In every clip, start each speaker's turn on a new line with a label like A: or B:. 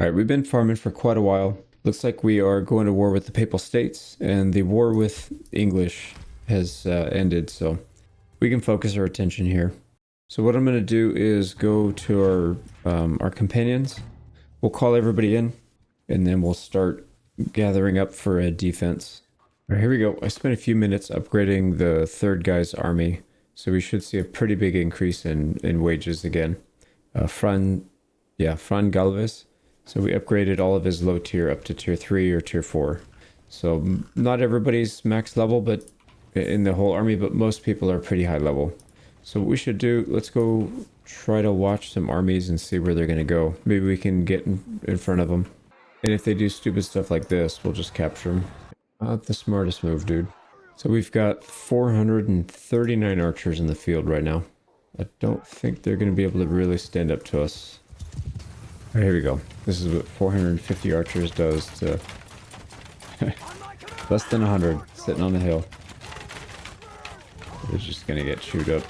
A: Alright, we've been farming for quite a while. Looks like we are going to war with the Papal States, and the war with English has ended, so we can focus our attention here. So what I'm going to do is go to our companions. We'll call everybody in, and then we'll start gathering up for a defense. All right, here we go. I spent a few minutes upgrading the third guy's army, so we should see a pretty big increase in wages again. Fran Galvez. So we upgraded all of his low tier up to tier 3 or tier 4. So not everybody's max level, but in the whole army, but most people are pretty high level. So what we should do, let's go try to watch some armies and see where they're going to go. Maybe we can get in front of them. And if they do stupid stuff like this, we'll just capture them. Not the smartest move, dude. So we've got 439 archers in the field right now. I don't think they're going to be able to really stand up to us. All right, here we go. This is what 450 archers does to less than 100 sitting on the hill. They're just gonna get chewed up.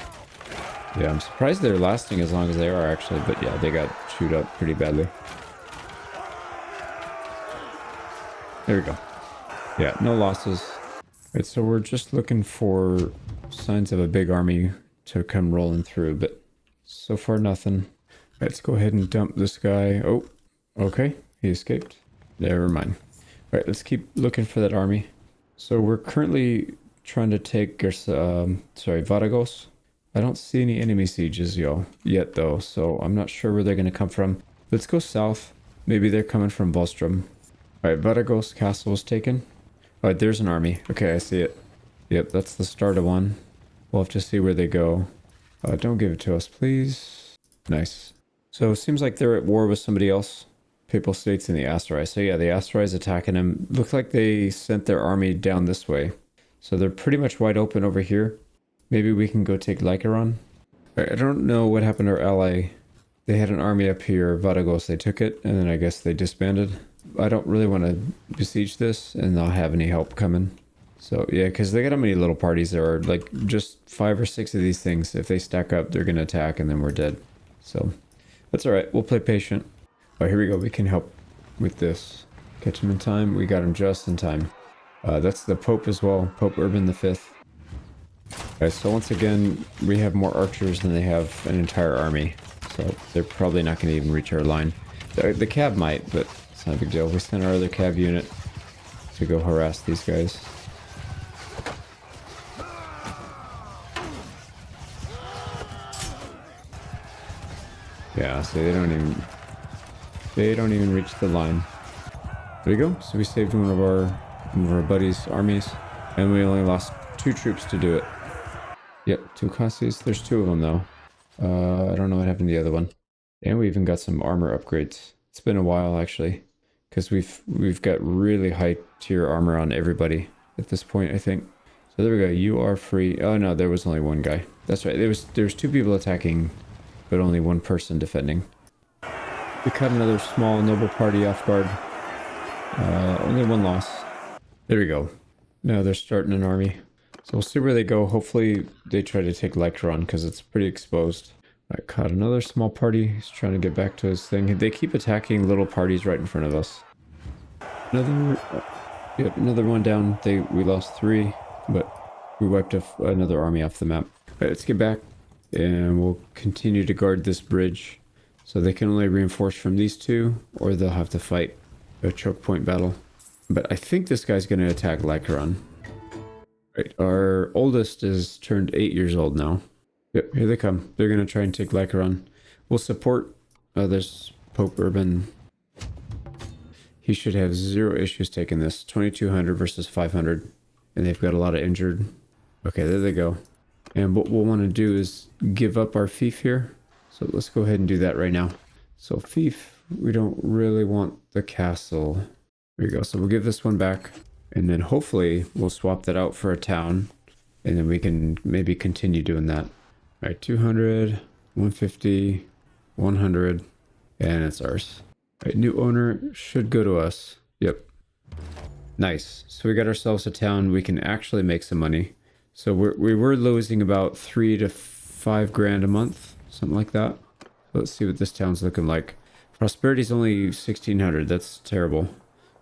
A: Yeah, I'm surprised they're lasting as long as they are actually, but yeah, they got chewed up pretty badly. There we go. Yeah, no losses. Right, so we're just looking for signs of a big army to come rolling through, but so far nothing. Let's go ahead and dump this guy. Oh, okay. He escaped. Never mind. All right, let's keep looking for that army. So we're currently trying to take Varagos. I don't see any enemy sieges yet though, so I'm not sure where they're going to come from. Let's go south. Maybe they're coming from Bostrom. All right, Varagos castle was taken. All right, there's an army. Okay, I see it. Yep, that's the start of one. We'll have to see where they go. Don't give it to us, please. Nice. So it seems like they're at war with somebody else. Papal States and the Asterai. So yeah, the Asterai is attacking them. Looks like they sent their army down this way. So they're pretty much wide open over here. Maybe we can go take Lycaron. I don't know what happened to our ally. They had an army up here, Varagos. They took it, and then I guess they disbanded. I don't really want to besiege this and not have any help coming. So yeah, because they got how many little parties there are. Like just 5 or 6 of these things. If they stack up, they're going to attack, and then we're dead. So that's all right. We'll play patient. Oh, here we go. We can help with this. Catch him in time. We got him just in time. That's the Pope as well. Pope Urban V. Okay, so once again, we have more archers than they have an entire army. So they're probably not going to even reach our line. The cav might, but it's not a big deal. We send our other cav unit to go harass these guys. Yeah, so they don't even reach the line. There we go. So we saved one of our buddies' armies, and we only lost 2 troops to do it. Yep, 2 classes. There's 2 of them though. I don't know what happened to the other one. And we even got some armor upgrades. It's been a while actually, because we've got really high tier armor on everybody at this point, I think. So there we go. You are free. Oh no, there was only one guy. That's right. There was 2 people attacking, but only 1 person defending. We cut another small noble party off guard. Only 1 loss. There we go. Now they're starting an army. So we'll see where they go. Hopefully they try to take Lycaron because it's pretty exposed. I caught another small party. He's trying to get back to his thing. They keep attacking little parties right in front of us. Another one down. We lost 3, but we wiped another army off the map. All right, let's get back and we'll continue to guard this bridge. So they can only reinforce from these 2, or they'll have to fight a choke point battle. But I think this guy's going to attack Lycaron. Right, our oldest is turned 8 years old now. Yep, here they come. They're going to try and take Lycaron. We'll support this Pope Urban. He should have 0 issues taking this. 2200 versus 500. And they've got a lot of injured. Okay, there they go. And what we'll want to do is give up our fief here. So let's go ahead and do that right now. So fief, we don't really want the castle. There we go. So we'll give this one back. And then hopefully we'll swap that out for a town. And then we can maybe continue doing that. All right, 200, 150, 100, and it's ours. All right, new owner should go to us. Yep. Nice. So we got ourselves a town. We can actually make some money. So we were losing about 3 to 5 grand a month, something like that. Let's see what this town's looking like. Prosperity's only 1600. That's terrible.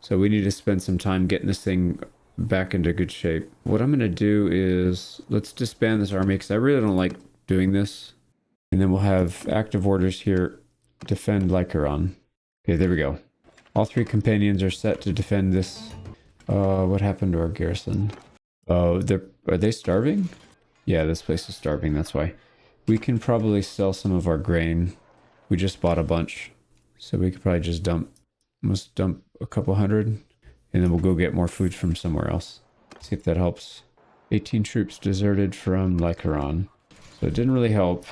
A: So we need to spend some time getting this thing back into good shape. What I'm going to do is let's disband this army because I really don't like doing this. And then we'll have active orders here. Defend Lycaron. Okay, there we go. All 3 companions are set to defend this. What happened to our garrison? Oh, are they starving? Yeah, this place is starving, that's why. We can probably sell some of our grain. We just bought a bunch. So we could probably just almost dump a couple hundred. And then we'll go get more food from somewhere else. See if that helps. 18 troops deserted from Lycaron. So it didn't really help.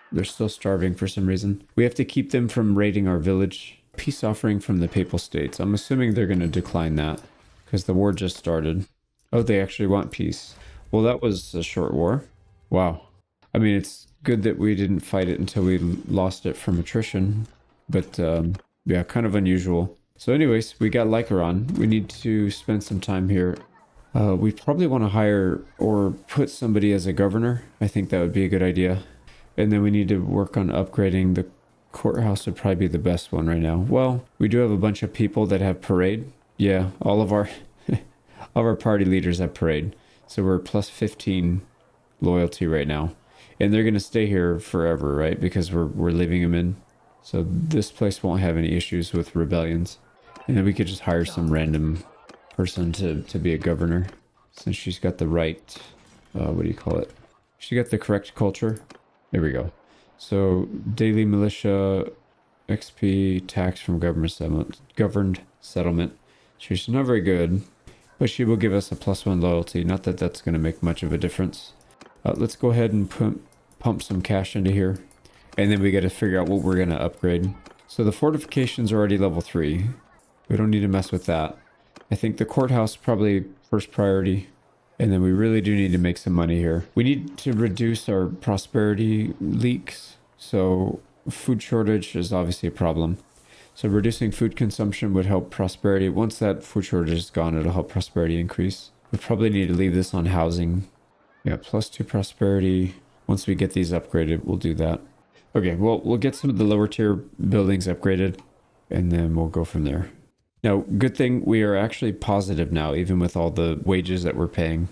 A: They're still starving for some reason. We have to keep them from raiding our village. Peace offering from the Papal States. I'm assuming they're going to decline that because the war just started. Oh, they actually want peace. Well, that was a short war. Wow. I mean, it's good that we didn't fight it until we lost it from attrition. But, yeah, kind of unusual. So anyways, we got Lycaron. We need to spend some time here. We probably want to hire or put somebody as a governor. I think that would be a good idea. And then we need to work on upgrading the courthouse. Would probably be the best one right now. Well, we do have a bunch of people that have parade. Yeah, all of our party leaders have parade. So we're plus 15 loyalty right now. And they're going to stay here forever, right? Because we're leaving them in. So this place won't have any issues with rebellions. And then we could just hire some random person to be a governor. Since she's got the right, what do you call it? She got the correct culture. There we go. So daily militia, XP, tax from governed settlement. She's not very good, but she will give us a +1 loyalty. Not that that's going to make much of a difference. Let's go ahead and pump some cash into here. And then we got to figure out what we're going to upgrade. So the fortification's already level 3. We don't need to mess with that. I think the courthouse probably first priority. And then we really do need to make some money here. We need to reduce our prosperity leaks. So food shortage is obviously a problem. So reducing food consumption would help prosperity. Once that food shortage is gone, it'll help prosperity increase. We probably need to leave this on housing. Yeah, +2 prosperity. Once we get these upgraded, we'll do that. Okay, well, we'll get some of the lower tier buildings upgraded, and then we'll go from there. Now, good thing we are actually positive now, even with all the wages that we're paying.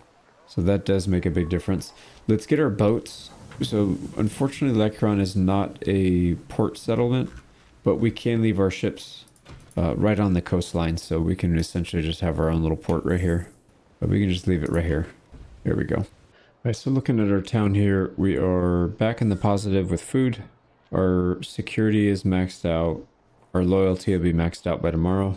A: So that does make a big difference. Let's get our boats. So unfortunately, Lycaron is not a port settlement, but we can leave our ships right on the coastline. So we can essentially just have our own little port right here. But we can just leave it right here. There we go. All right, so looking at our town here, we are back in the positive with food. Our security is maxed out. Our loyalty will be maxed out by tomorrow.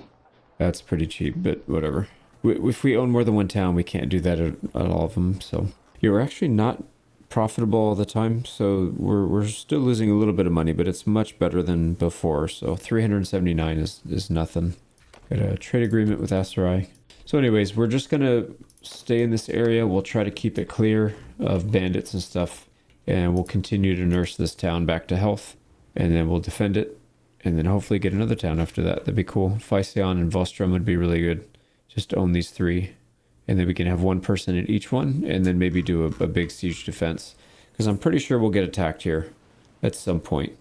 A: That's pretty cheap, but whatever. If we own more than one town, we can't do that at all of them. So yeah, we're actually not profitable all the time. So we're still losing a little bit of money, but it's much better than before. So 379 is nothing. Got a trade agreement with Aserai. So anyways, we're just going to stay in this area. We'll try to keep it clear of bandits and stuff. And we'll continue to nurse this town back to health. And then we'll defend it. And then hopefully get another town after that. That'd be cool. Physion and Vostrom would be really good. Just own these 3. And then we can have one person in each one. And then maybe do a big siege defense. Because I'm pretty sure we'll get attacked here at some point.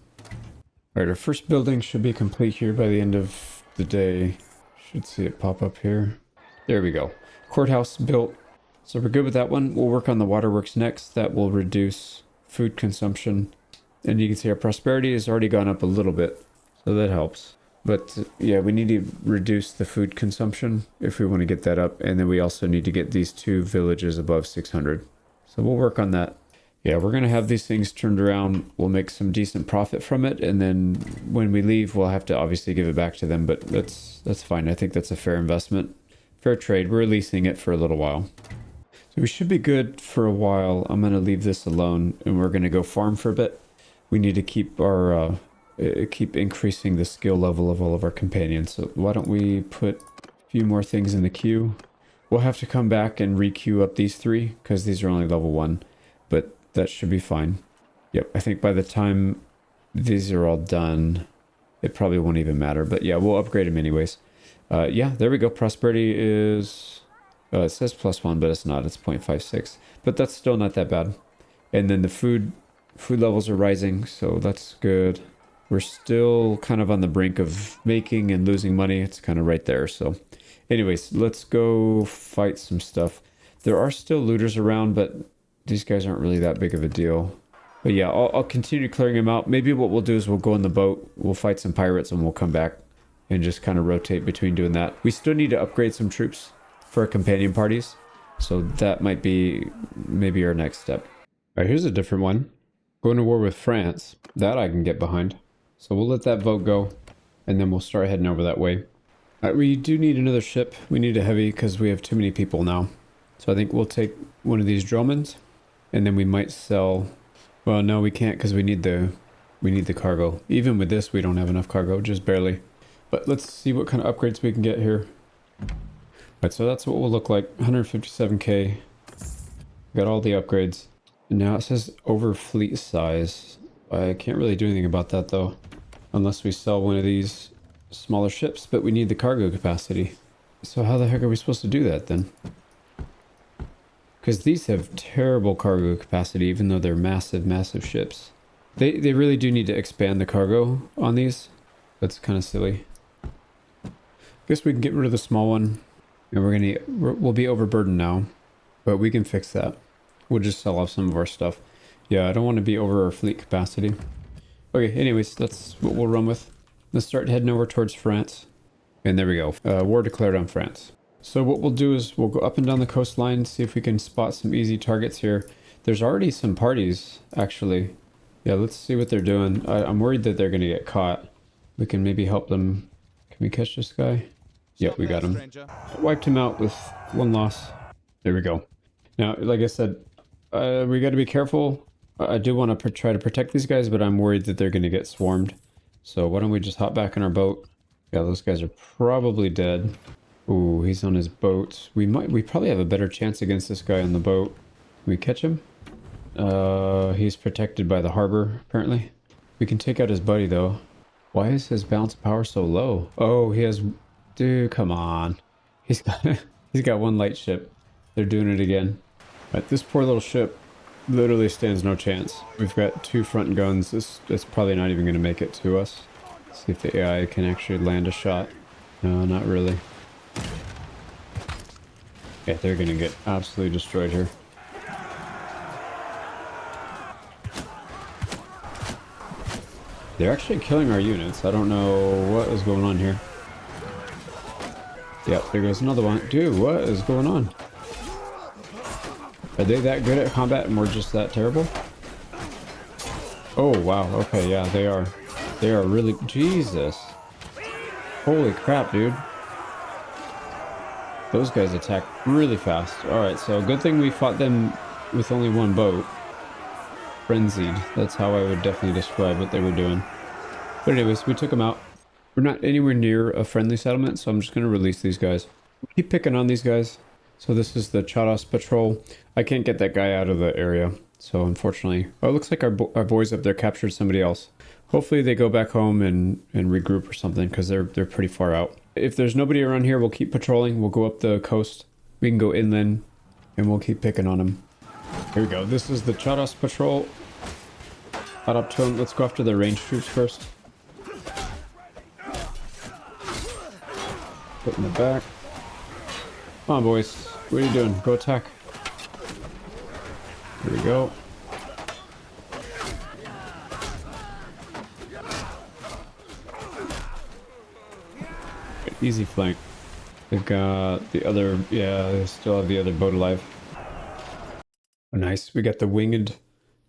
A: Alright, our first building should be complete here by the end of the day. Should see it pop up here. There we go. Courthouse built. So we're good with that one. We'll work on the waterworks next. That will reduce food consumption. And you can see our prosperity has already gone up a little bit. So that helps. But yeah, we need to reduce the food consumption if we want to get that up. And then we also need to get these 2 villages above 600. So we'll work on that. Yeah, we're going to have these things turned around. We'll make some decent profit from it. And then when we leave, we'll have to obviously give it back to them. But that's fine. I think that's a fair investment. Fair trade. We're leasing it for a little while. So we should be good for a while. I'm going to leave this alone and we're going to go farm for a bit. We need to keep our... keep increasing the skill level of all of our companions. So why don't we put a few more things in the queue? We'll have to come back and re-queue up these 3 because these are only level 1, but that should be fine. Yep, I think by the time these are all done, it probably won't even matter, but yeah, we'll upgrade them anyways. Yeah, there we go. Prosperity is, it says +1, but it's not. It's 0.56, but that's still not that bad. And then the food levels are rising, so that's good. We're still kind of on the brink of making and losing money. It's kind of right there. So anyways, let's go fight some stuff. There are still looters around, but these guys aren't really that big of a deal. But yeah, I'll continue clearing them out. Maybe what we'll do is we'll go in the boat, we'll fight some pirates, and we'll come back and just kind of rotate between doing that. We still need to upgrade some troops for our companion parties. So that might be maybe our next step. All right, here's a different one. Going to war with France. That I can get behind. So we'll let that vote go, and then we'll start heading over that way. We do need another ship. We need a heavy because we have too many people now. So I think we'll take one of these Dromans, and then we might sell... Well, no, we can't because we need the cargo. Even with this, we don't have enough cargo, just barely. But let's see what kind of upgrades we can get here. Alright, so that's what we'll look like. 157k. Got all the upgrades. And now it says over fleet size. I can't really do anything about that though. Unless we sell one of these smaller ships, but we need the cargo capacity. So how the heck are we supposed to do that then? Because these have terrible cargo capacity, even though they're massive, massive ships. They really do need to expand the cargo on these. That's kind of silly. I guess we can get rid of the small one. And we'll be overburdened now. But we can fix that. We'll just sell off some of our stuff. Yeah, I don't want to be over our fleet capacity. Okay, anyways, that's what we'll run with. Let's start heading over towards France. And there we go. War declared on France. So what we'll do is we'll go up and down the coastline, see if we can spot some easy targets here. There's already some parties, actually. Yeah, let's see what they're doing. I'm worried that they're going to get caught. We can maybe help them. Can we catch this guy? Yep, we got him. Wiped him out with one loss. There we go. Now, like I said, we got to be careful. I do want to try to protect these guys, but I'm worried that they're going to get swarmed. So why don't we just hop back in our boat? Yeah, those guys are probably dead. Ooh, he's on his boat. We probably have a better chance against this guy on the boat. Can we catch him? He's protected by the harbor, apparently. We can take out his buddy, though. Why is his balance of power so low? Oh, he has... Dude, come on. He's got one light ship. They're doing it again. Right, this poor little ship literally stands no chance. We've got 2 front guns. It's probably not even going to make it to us. Let's see if the AI can actually land a shot. No, not really. Yeah, they're going to get absolutely destroyed here. They're actually killing our units. I don't know what is going on here. Yep, there goes another one. Dude, what is going on? Are they that good at combat and we're just that terrible? Oh, wow. Okay, yeah, they are. They are really... Jesus. Holy crap, dude. Those guys attack really fast. Alright, so good thing we fought them with only one boat. Frenzied. That's how I would definitely describe what they were doing. But anyways, we took them out. We're not anywhere near a friendly settlement, so I'm just going to release these guys. Keep picking on these guys. So this is the Chados patrol. I can't get that guy out of the area, so unfortunately... Oh, it looks like our boys up there captured somebody else. Hopefully they go back home and regroup or something, because they're pretty far out. If there's nobody around here, we'll keep patrolling. We'll go up the coast. We can go inland, and we'll keep picking on them. Here we go. This is the Chados patrol. Out up to them. Let's go after the ranged troops first. Put in the back. Come on, boys. What are you doing? Go attack. Here we go. Easy flank. They've got the other... Yeah, they still have the other boat alive. Oh, nice. We got the winged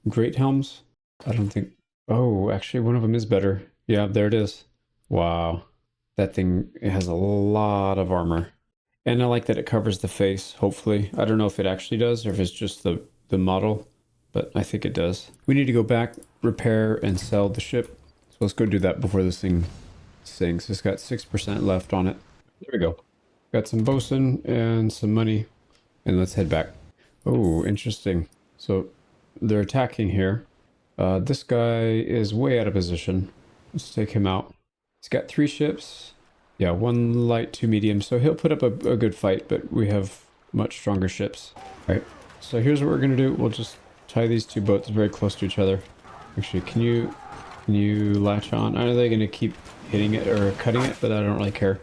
A: great helms. I don't think... Oh, actually, one of them is better. Yeah, there it is. Wow. That thing, it has a lot of armor. And I like that it covers the face, hopefully. I don't know if it actually does or if it's just the model, but I think it does. We need to go back, repair, and sell the ship. So let's go do that before this thing sinks. It's got 6% left on it. There we go. Got some bosun and some money. And let's head back. Oh, interesting. So they're attacking here. This guy is way out of position. Let's take him out. He's got 3 ships. Yeah, 1 light, 2 medium. So he'll put up a good fight, but we have much stronger ships. All right, so here's what we're going to do. We'll just tie these 2 boats very close to each other. Actually, can you Can you latch on? Are they going to keep hitting it or cutting it? But I don't really care.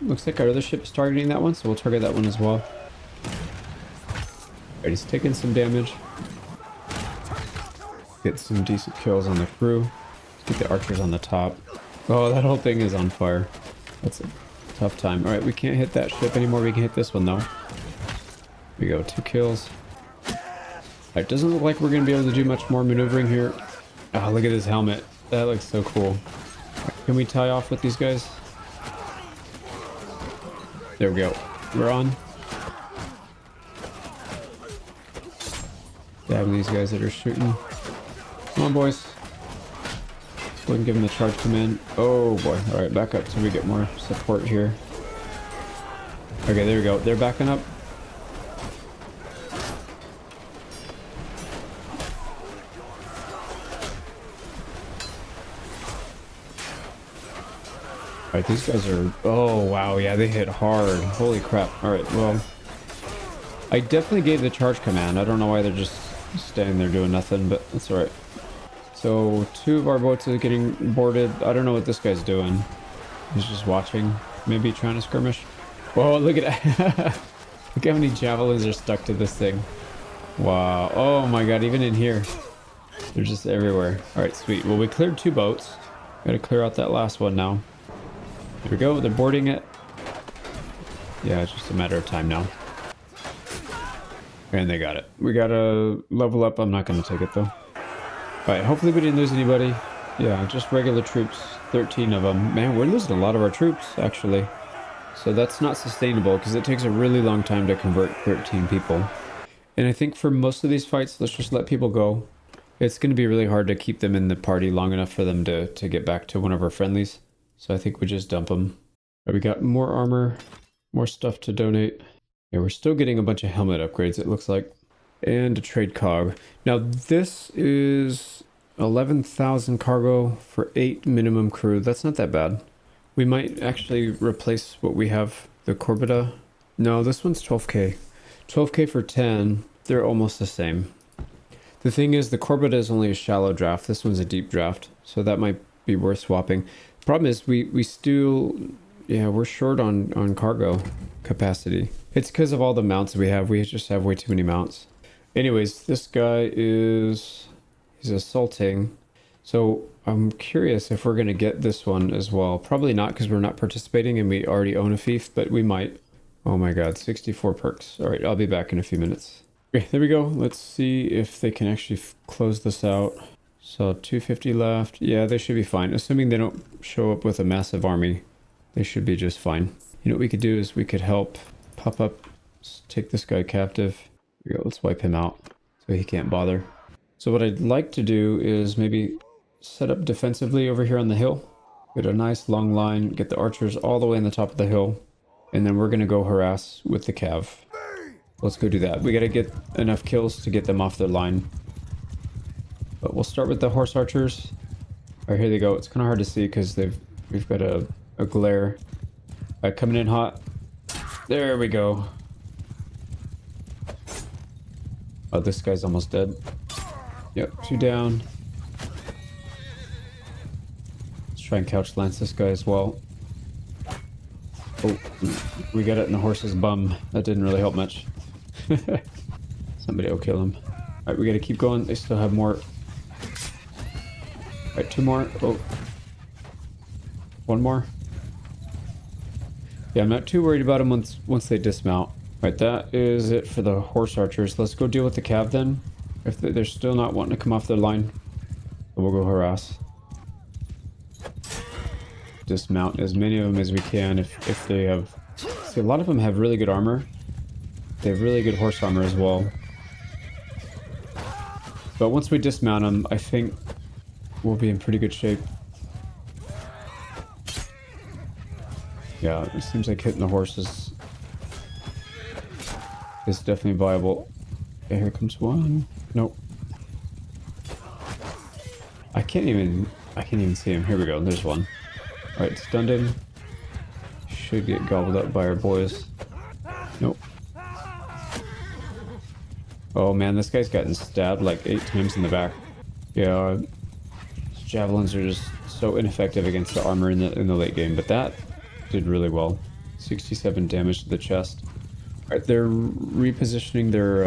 A: Looks like our other ship is targeting that one, so we'll target that one as well. Alright, he's taking some damage. Get some decent kills on the crew. Let's get the archers on the top. Oh, that whole thing is on fire. That's a tough time. Alright, we can't hit that ship anymore. We can hit this one though. Here we go, 2 kills. Alright, doesn't look like we're going to be able to do much more maneuvering here. Oh, look at his helmet. That looks so cool. Right, can we tie off with these guys? There we go. We're on. Dabbing these guys that are shooting. Come on, boys. Let's go ahead and give them the charge command. Oh boy. Alright, back up so we get more support here. Okay, there we go. They're backing up. Alright, these guys are... Oh, wow. Yeah, they hit hard. Holy crap. Alright, well... I definitely gave the charge command. I don't know why they're just standing there doing nothing, but that's alright. So, 2 of our boats are getting boarded. I don't know what this guy's doing. He's just watching. Maybe trying to skirmish. Whoa, look at that. Look how many javelins are stuck to this thing. Wow. Oh my god, even in here. They're just everywhere. Alright, sweet. Well, we cleared 2 boats. Gotta clear out that last one now. Here we go, they're boarding it. Yeah, it's just a matter of time now. And they got it. We gotta level up. I'm not gonna take it though. Alright, hopefully we didn't lose anybody. Yeah, just regular troops. 13 of them. Man, we're losing a lot of our troops, actually. So that's not sustainable, because it takes a really long time to convert 13 people. And I think for most of these fights, let's just let people go. It's going to be really hard to keep them in the party long enough for them to get back to one of our friendlies. So I think we just dump them. Right, we got more armor, more stuff to donate. Yeah, we're still getting a bunch of helmet upgrades, it looks like. And a trade cog. Now this is 11,000 cargo for 8 minimum crew. That's not that bad. We might actually replace what we have, the Corbetta. No, this one's 12k. 12k for 10. They're almost the same. The thing is, the Corbetta is only a shallow draft. This one's a deep draft. So that might be worth swapping. Problem is, we still... Yeah, we're short on cargo capacity. It's because of all the mounts we have. We just have way too many mounts. Anyways, this guy is... He's assaulting. So I'm curious if we're going to get this one as well. Probably not, because we're not participating and we already own a fief, but we might. Oh my god, 64 perks. Alright, I'll be back in a few minutes. Okay, there we go. Let's see if they can actually close this out. So 250 left. Yeah, they should be fine. Assuming they don't show up with a massive army, they should be just fine. You know what we could do is we could help pop up, take this guy captive. Here we go, let's wipe him out so he can't bother. So what I'd like to do is maybe set up defensively over here on the hill. Get a nice long line, get the archers all the way on the top of the hill, and then we're going to go harass with the cav. Let's go do that. We got to get enough kills to get them off their line. But we'll start with the horse archers. Alright, here they go. It's kind of hard to see because we've got a glare. Alright, coming in hot. There we go. Oh, this guy's almost dead. Yep, 2 down. Let's try and couch lance this guy as well. Oh, we got it in the horse's bum. That didn't really help much. Somebody will kill him. Alright, we gotta keep going. They still have more. Alright, 2 more. Oh. 1 more. Yeah, I'm not too worried about them once they dismount. Alright, that is it for the horse archers. Let's go deal with the cav then. If they're still not wanting to come off their line, we'll go harass. Dismount as many of them as we can if they have... See, a lot of them have really good armor. They have really good horse armor as well. But once we dismount them, I think we'll be in pretty good shape. Yeah, it seems like hitting the horses is definitely viable. Okay, here comes one. Nope. I can't even see him. Here we go. There's one. Alright, stunned him. Should get gobbled up by our boys. Nope. Oh man, this guy's gotten stabbed like 8 times in the back. Yeah, javelins are just so ineffective against the armor in the late game, but that did really well. 67 damage to the chest. All right, they're repositioning their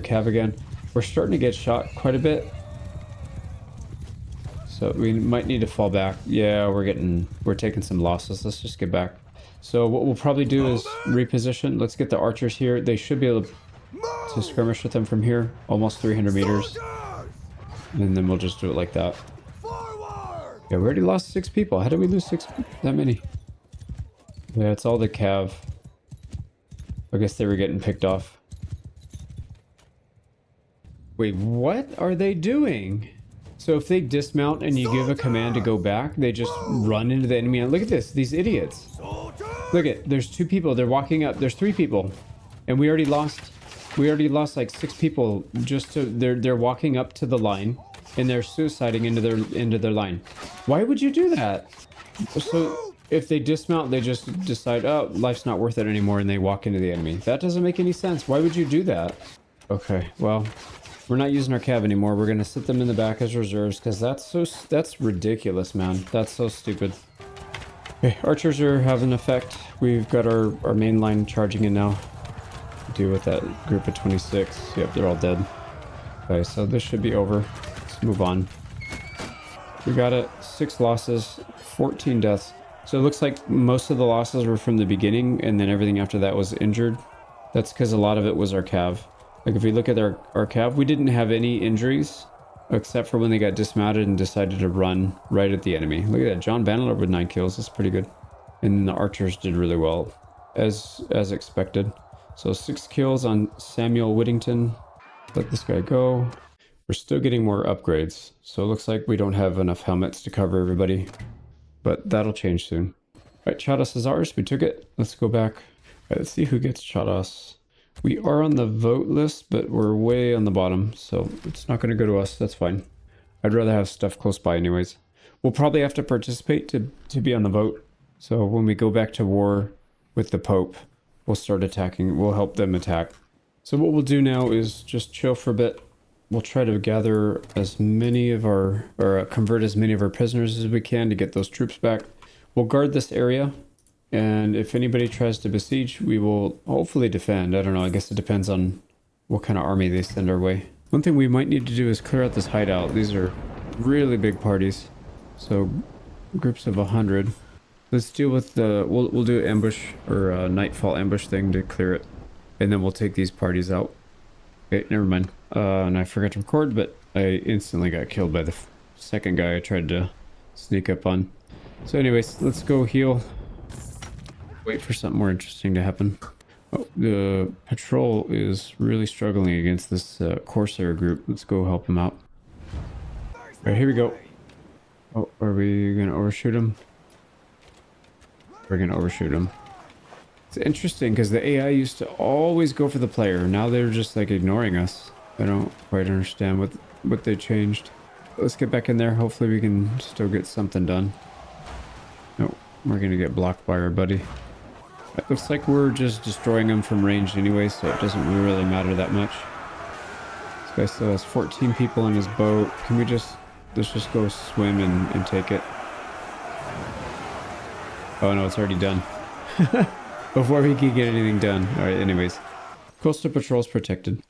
A: cav again. We're starting to get shot quite a bit, so we might need to fall back. Yeah, we're taking some losses. Let's just get back. So what we'll probably do is reposition. Let's get the archers here. They should be able to skirmish with them from here, almost 300 meters. And then we'll just do it like that. Yeah, we already lost 6 people. How did we lose that many? Yeah, it's all the cav. I guess they were getting picked off. Wait, what are they doing? So if they dismount and you give a command to go back, they just run into the enemy. And look at this, these idiots. Look at, there's 2 people. They're walking up. There's 3 people, and we already lost like 6 people. Just to they're walking up to the line, and they're suiciding into their line. Why would you do that? So if they dismount, they just decide, oh, life's not worth it anymore, and they walk into the enemy. That doesn't make any sense. Why would you do that? Okay, well, we're not using our cav anymore. We're gonna sit them in the back as reserves, because that's ridiculous, man. That's so stupid. Okay, archers are having effect. We've got our main line charging in now. Deal with that group of 26. Yep, they're all dead. Okay, so this should be over. Let's move on. We got it. 6 losses, 14 deaths. So it looks like most of the losses were from the beginning, and then everything after that was injured. That's because a lot of it was our cav. Like if we look at our cav, we didn't have any injuries, except for when they got dismounted and decided to run right at the enemy. Look at that, John Bannerlord with 9 kills. That's pretty good. And the archers did really well, as expected. So 6 kills on Samuel Whittington. Let this guy go. We're still getting more upgrades, so it looks like we don't have enough helmets to cover everybody, but that'll change soon. All right, Chados is ours. We took it. Let's go back. All right, let's see who gets Chados. We are on the vote list, but we're way on the bottom, so it's not going to go to us. That's fine. I'd rather have stuff close by anyways. We'll probably have to participate to be on the vote. So when we go back to war with the Pope, we'll start attacking. We'll help them attack. So what we'll do now is just chill for a bit. We'll try to gather as many of our, or convert as many of our prisoners as we can to get those troops back. We'll guard this area. And if anybody tries to besiege, we will hopefully defend. I don't know, I guess it depends on what kind of army they send our way. One thing we might need to do is clear out this hideout. These are really big parties. So groups of 100. Let's deal with the, we'll do ambush or a nightfall ambush thing to clear it. And then we'll take these parties out. Okay, never mind. And I forgot to record, but I instantly got killed by the second guy I tried to sneak up on. So anyways, let's go heal. Wait for something more interesting to happen. Oh, the patrol is really struggling against this Corsair group. Let's go help them out. Alright, here we go. Oh, are we gonna overshoot them? We're gonna overshoot them. It's interesting because the AI used to always go for the player. Now they're just like ignoring us. I don't quite understand what they changed. Let's get back in there. Hopefully we can still get something done. Nope, we're gonna get blocked by our buddy. It looks like we're just destroying them from range anyway, so it doesn't really matter that much. This guy still has 14 people in his boat. Can we just, let's just go swim and take it. Oh no, it's already done. Before we can get anything done. Alright, anyways. Coastal patrol's protected.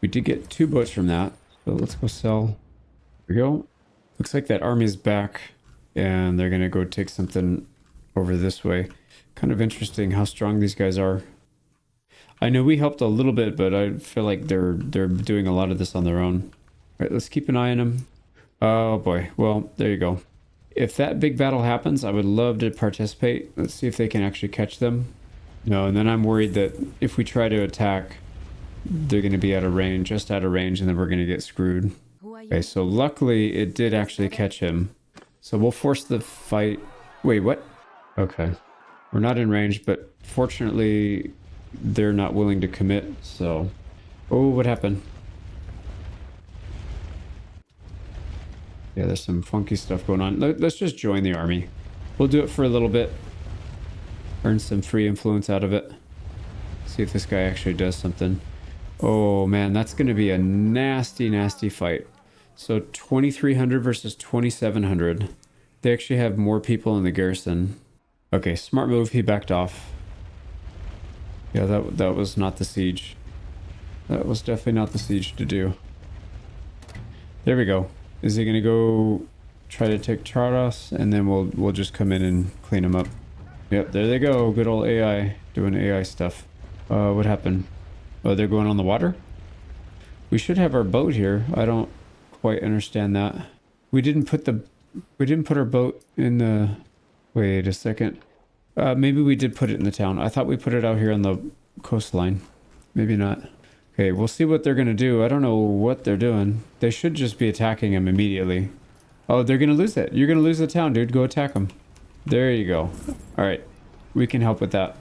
A: We did get 2 boats from that, so let's go sell. There we go. Looks like that army's back, and they're gonna go take something over this way. Kind of interesting how strong these guys are. I know we helped a little bit, but I feel like they're doing a lot of this on their own. All right, let's keep an eye on them. Oh boy, well, there you go. If that big battle happens, I would love to participate. Let's see if they can actually catch them. No, and then I'm worried that if we try to attack, they're going to be out of range, just out of range, and then we're going to get screwed. Okay, so luckily it did actually catch him. So we'll force the fight. Wait, what? Okay. We're not in range, but fortunately they're not willing to commit, so... Oh, what happened? Yeah, there's some funky stuff going on. Let's just join the army. We'll do it for a little bit. Earn some free influence out of it. See if this guy actually does something. Oh man, that's going to be a nasty, nasty fight. So 2,300 versus 2,700. They actually have more people in the garrison. Okay, smart move. He backed off. Yeah, that was not the siege. That was definitely not the siege to do. There we go. Is he gonna go try to take Chardos, and then we'll just come in and clean him up? Yep, there they go. Good old AI doing AI stuff. What happened? Oh, they're going on the water? We should have our boat here. I don't quite understand that. We didn't put our boat in the... Wait a second. Maybe we did put it in the town. I thought we put it out here on the coastline. Maybe not. Okay, we'll see what they're gonna do. I don't know what they're doing. They should just be attacking him immediately. Oh, they're gonna lose it. You're gonna lose the town, dude. Go attack them. There you go. Alright. We can help with that.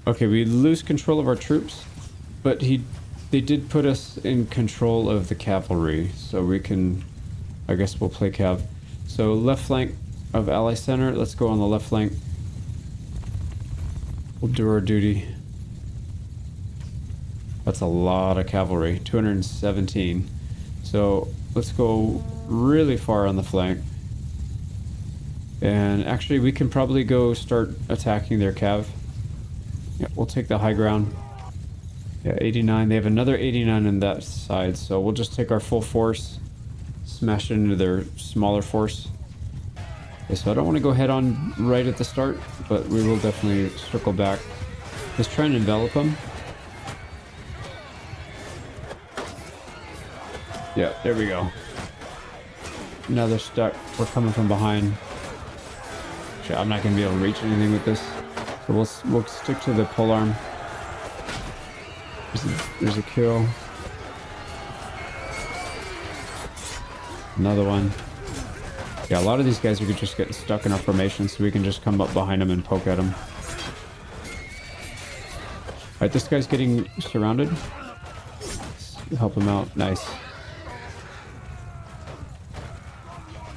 A: Okay, we lose control of our troops, but they did put us in control of the cavalry, so we can... I guess we'll play cav. So left flank of ally center. Let's go on the left flank. We'll do our duty. That's a lot of cavalry. 217. So let's go really far on the flank. And actually we can probably go start attacking their cav. Yeah, we'll take the high ground. Yeah, 89. They have another 89 on that side, so we'll just take our full force, smash it into their smaller force. Okay, so I don't want to go head on right at the start, but we will definitely circle back. Let's try and envelop them. Yeah, there we go. Now they're stuck. We're coming from behind. Actually, I'm not going to be able to reach anything with this. So we'll stick to the polearm. There's a kill. Another one. Yeah, a lot of these guys are just getting stuck in our formation, so we can just come up behind them and poke at them. Alright, this guy's getting surrounded. Let's help him out. Nice.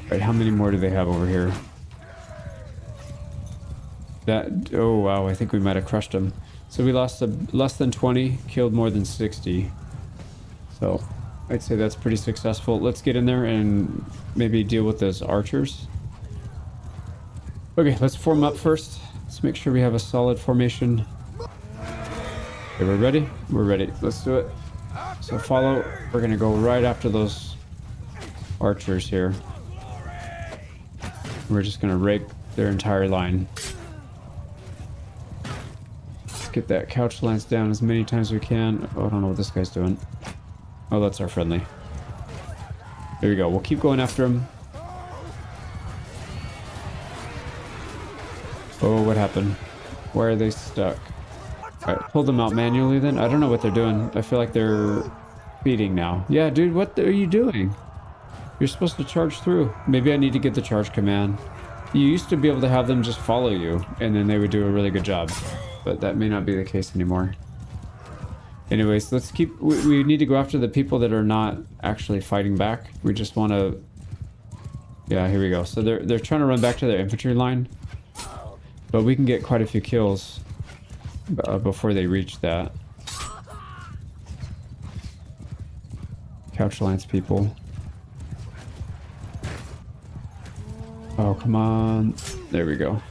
A: Alright, how many more do they have over here? Oh wow, I think we might have crushed them. So we lost less than 20, killed more than 60. So I'd say that's pretty successful. Let's get in there and maybe deal with those archers. Okay, let's form up first. Let's make sure we have a solid formation. Okay, we're ready? We're ready. Let's do it. So follow. We're going to go right after those archers here. We're just going to rake their entire line. Get that couch lance down as many times as we can. Oh, I don't know what this guy's doing. Oh, that's our friendly. There we go. We'll keep going after him. Oh, what happened? Why are they stuck? Alright, pull them out manually then. I don't know what they're doing. I feel like they're feeding now. Yeah, dude, what are you doing? You're supposed to charge through. Maybe I need to get the charge command. You used to be able to have them just follow you, and then they would do a really good job. But that may not be the case anymore. Anyways, let's keep... We need to go after the people that are not actually fighting back. We just want to... Yeah, here we go. So they're trying to run back to their infantry line. But we can get quite a few kills before they reach that. Couch lance people. Oh, come on. There we go.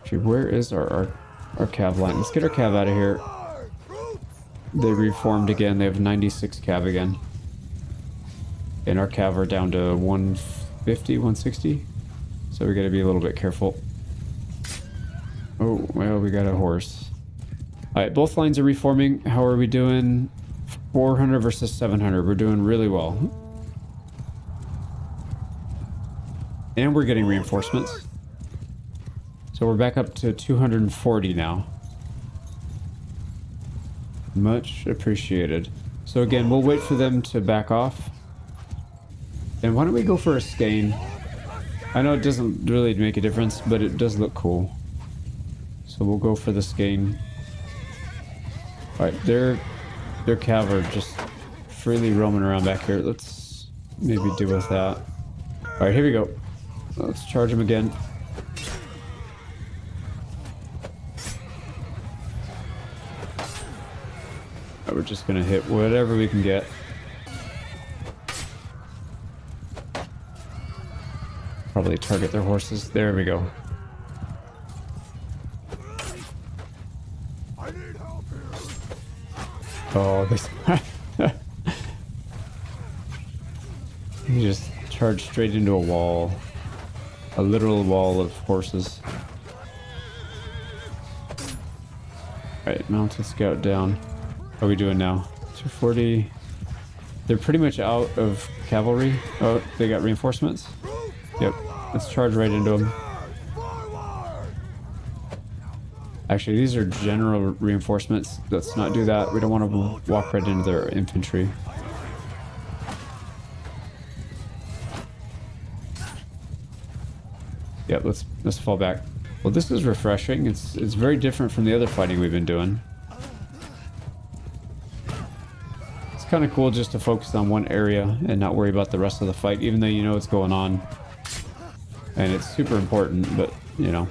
A: Actually, where is our cav line? Let's get our cav out of here. They reformed again. They have 96 cav again. And our cav are down to 150, 160. So we gotta be a little bit careful. Oh, well, we got a horse. Alright, both lines are reforming. How are we doing? 400 versus 700. We're doing really well. And we're getting reinforcements. So we're back up to 240 now. Much appreciated. So again, we'll wait for them to back off. And why don't we go for a skein? I know it doesn't really make a difference, but it does look cool. So we'll go for the skein. Alright, their cav are just freely roaming around back here. Let's maybe deal with that. Alright, here we go. Let's charge them again. We're just gonna hit whatever we can get. Probably target their horses. There we go.
B: I need help here.
A: Oh, this. You just charge straight into a wall. A literal wall of horses. Alright, mounted scout down. How are we doing now? 240. They're pretty much out of cavalry. Oh, they got reinforcements? Yep. Let's charge right into them. Actually, these are general reinforcements. Let's not do that. We don't want to walk right into their infantry. Yep, let's fall back. Well, this is refreshing. It's very different from the other fighting we've been doing. It's kind of cool just to focus on one area and not worry about the rest of the fight, even though you know what's going on. And it's super important, but, you know.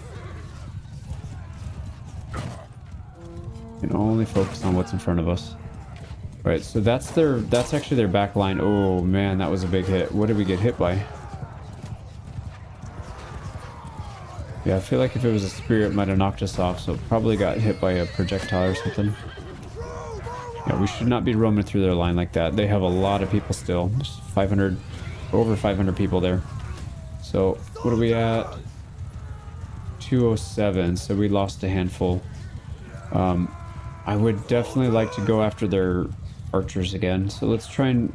A: You can only focus on what's in front of us. Right, so that's actually their back line. Oh, man, that was a big hit. What did we get hit by? Yeah, I feel like if it was a spear, it might have knocked us off, so it probably got hit by a projectile or something. Yeah, we should not be roaming through their line like that. They have a lot of people still. There's 500, over 500 people there. So, what are we at? 207, so we lost a handful. I would definitely like to go after their archers again. So let's try and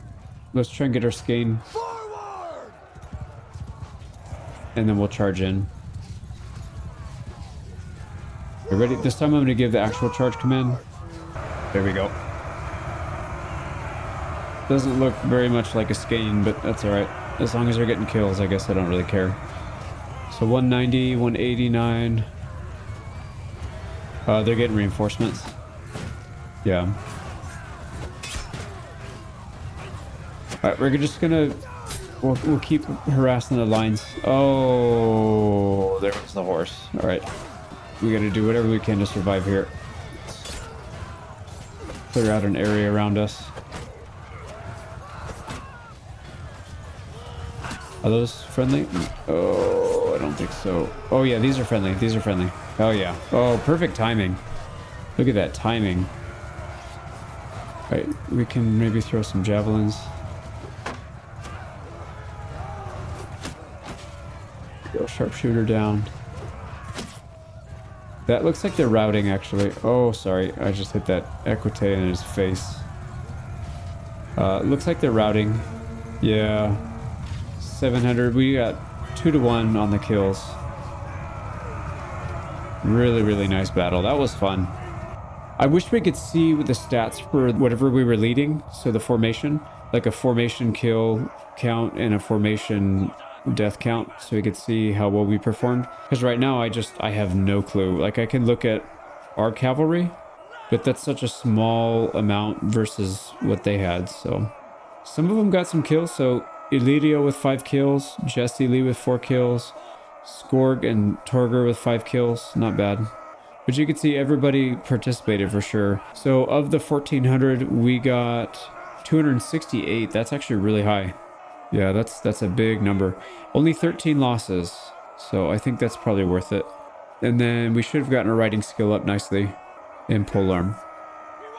A: get our skein. And then we'll charge in. You ready? This time I'm going to give the actual charge command. There we go. Doesn't look very much like a skein, but that's alright. As long as they're getting kills, I guess I don't really care. So 190, 189. They're getting reinforcements. Yeah. Alright, we're just gonna... We'll keep harassing the lines. Oh, there was the horse. Alright. We gotta do whatever we can to survive here. Clear out an area around us. Are those friendly? Oh, I don't think so. Oh yeah, these are friendly. These are friendly. Oh yeah. Oh, perfect timing. Look at that timing. Right, we can maybe throw some javelins. Go sharpshooter down. That looks like they're routing, actually. Oh, sorry. I just hit that equite in his face. Looks like they're routing. Yeah. 700. We got 2-1 on the kills. Really, really nice battle. That was fun. I wish we could see the stats for whatever we were leading. So the formation. Like a formation kill count and a formation death count, so we could see how well we performed. Because right now I have no clue. Like I can look at our cavalry, but that's such a small amount versus what they had. So some of them got some kills. So Elidio with 5 kills, Jesse Lee with 4 kills, Skorg and Torger with 5 kills. Not bad. But you can see everybody participated for sure. So of the 1400, we got 268. That's actually really high. Yeah, that's a big number. Only 13 losses, so I think that's probably worth it. And then we should have gotten our riding skill up nicely in polearm.